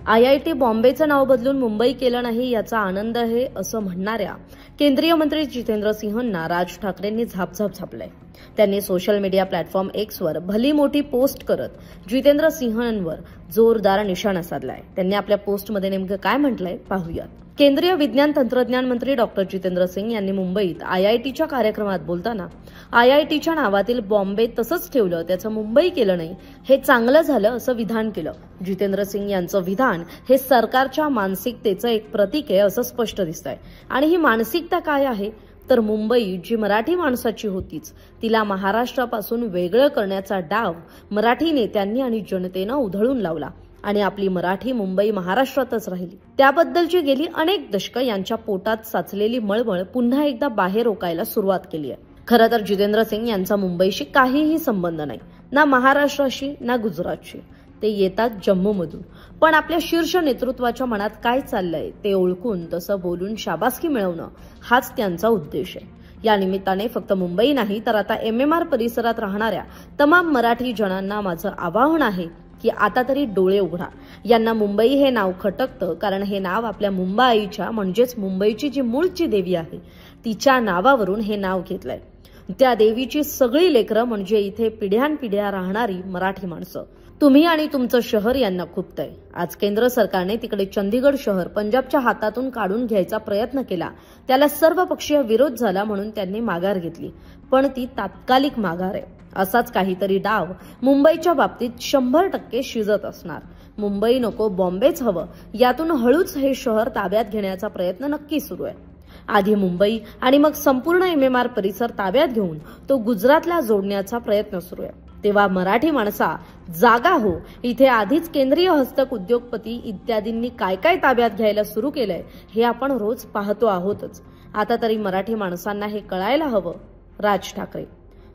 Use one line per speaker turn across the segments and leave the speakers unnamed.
IIT बॉम्बेचं नाव बदलून मुंबई केलं नाही याचा आनंद आहे असं म्हणणाऱ्या केंद्रीय मंत्री जितेंद्र सिंहांना राज ठाकरेंनी झापझापलंय। त्यांनी सोशल मीडिया प्लॅटफॉर्म एक्सवर भली मोठी पोस्ट करत जितेंद्र सिंहांवर जोरदार निशाणा साधलाय। त्यांनी आपल्या पोस्टमध्ये नेमकं काय म्हटलंय पाहूयात। केंद्रीय विज्ञान तंत्रज्ञान मंत्री डॉक्टर जितेंद्र सिंह यांनी मुंबईत IITच्या कार्यक्रमात बोलताना IITच्या नावातील बॉम्बे तसंच ठेवलं, त्याचं मुंबई केलं नाही, हे चांगलं झालं असं विधान केलं। जितेंद्र सिंह यांचं विधान हे सरकारच्या मानसिकतेचं एक प्रतीक आहे असं स्पष्ट दिसतंय। आणि ही मानसिकता काय आहे तर मुंबई जी मराठी माणसाची होतीच तिला महाराष्ट्रापासून वेगळं करण्याचा डाव मराठी नेत्यांनी आणि जनतेनं उधळून लावला आणि आपली मराठी मुंबई महाराष्ट्रातच राहिली। त्याबद्दलची गेली अनेक दशकं यांच्या पोटात साचलेली मळमळ पुन्हा एकदा बाहेर रोकायला सुरुवात केली आहे। खरं तर जितेंद्र सिंह यांचा मुंबईशी काहीही संबंध नाही, ना महाराष्ट्राशी ना गुजरातशी। ते येतात जम्मूमधून, पण आपल्या शीर्ष नेतृत्वाच्या मनात काय चाललंय ते ओळखून तसं बोलून शाबासकी मिळवणं हाच त्यांचा उद्देश आहे। या निमित्ताने फक्त मुंबई नाही तर आता MMR परिसरात राहणाऱ्या तमाम मराठी जनांना माझं आवाहन आहे की आता तरी डोळे उघडा। यांना मुंबई हे नाव खटकतं कारण हे नाव आपल्या मुंबाईच्या म्हणजेच मुंबईची जी मूळची देवी आहे तिच्या नावावरून हे नाव घेतलंय। त्या देवीची सगळी लेकरं म्हणजे इथे पिढ्यानपिढ्या राहणारी मराठी माणसं। तुम्ही आणि तुमचं शहर यांना खुपतंय। आज केंद्र सरकारने तिकडे चंदीगड शहर पंजाबच्या हातातून काढून घ्यायचा प्रयत्न केला, त्याला सर्वपक्षीय विरोध झाला म्हणून त्यांनी माघार घेतली, पण ती तात्कालिक माघार आहे। असाच काहीतरी डाव मुंबईच्या बाबतीत 100% शिजत असणार। मुंबई नको बॉम्बेच हवं, यातून हळूच हे शहर ताब्यात घेण्याचा प्रयत्न नक्की सुरू आहे। आधी मुंबई आणि मग संपूर्ण MMR परिसर ताब्यात घेऊन तो गुजरातला जोडण्याचा प्रयत्न सुरू आहे। तेव्हा मराठी माणसा जागा हो, इथे आधीच केंद्रीय हस्तक उद्योगपती इत्यादींनी काय काय ताब्यात घ्यायला सुरू केलंय हे आपण रोज पाहतो आहोतच। आता तरी मराठी माणसांना हे कळायला हवं। राज ठाकरे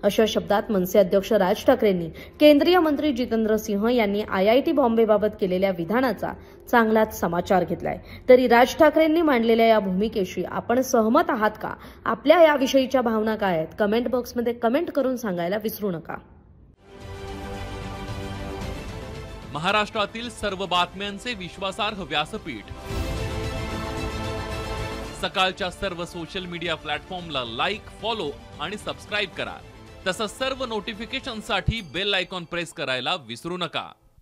अशा शब्दात मनसे अध्यक्ष राज ठाकरेंनी केंद्रीय मंत्री जितेंद्र सिंह यांनी IIT बॉम्बेबाबत केलेल्या विधानाचा चांगलाच समाचार घेतलाय। तरी राज ठाकरेंनी मांडलेल्या या भूमिकेशी आपण सहमत आहात का? आपल्या याविषयीच्या भावना काय आहेत कमेंट बॉक्समध्ये कमेंट करून सांगायला विसरू नका।
महाराष्ट्रातील सर्व बातम्यांचे विश्वासार्ह व्यासपीठ, सकाळच्या सर्व सोशल मीडिया प्लॅटफॉर्मला लाईक, फॉलो आणि सबस्क्राईब करा। तसंच सर्व नोटिफिकेशनसाठी बेल आयकॉन प्रेस करायला विसरू नका।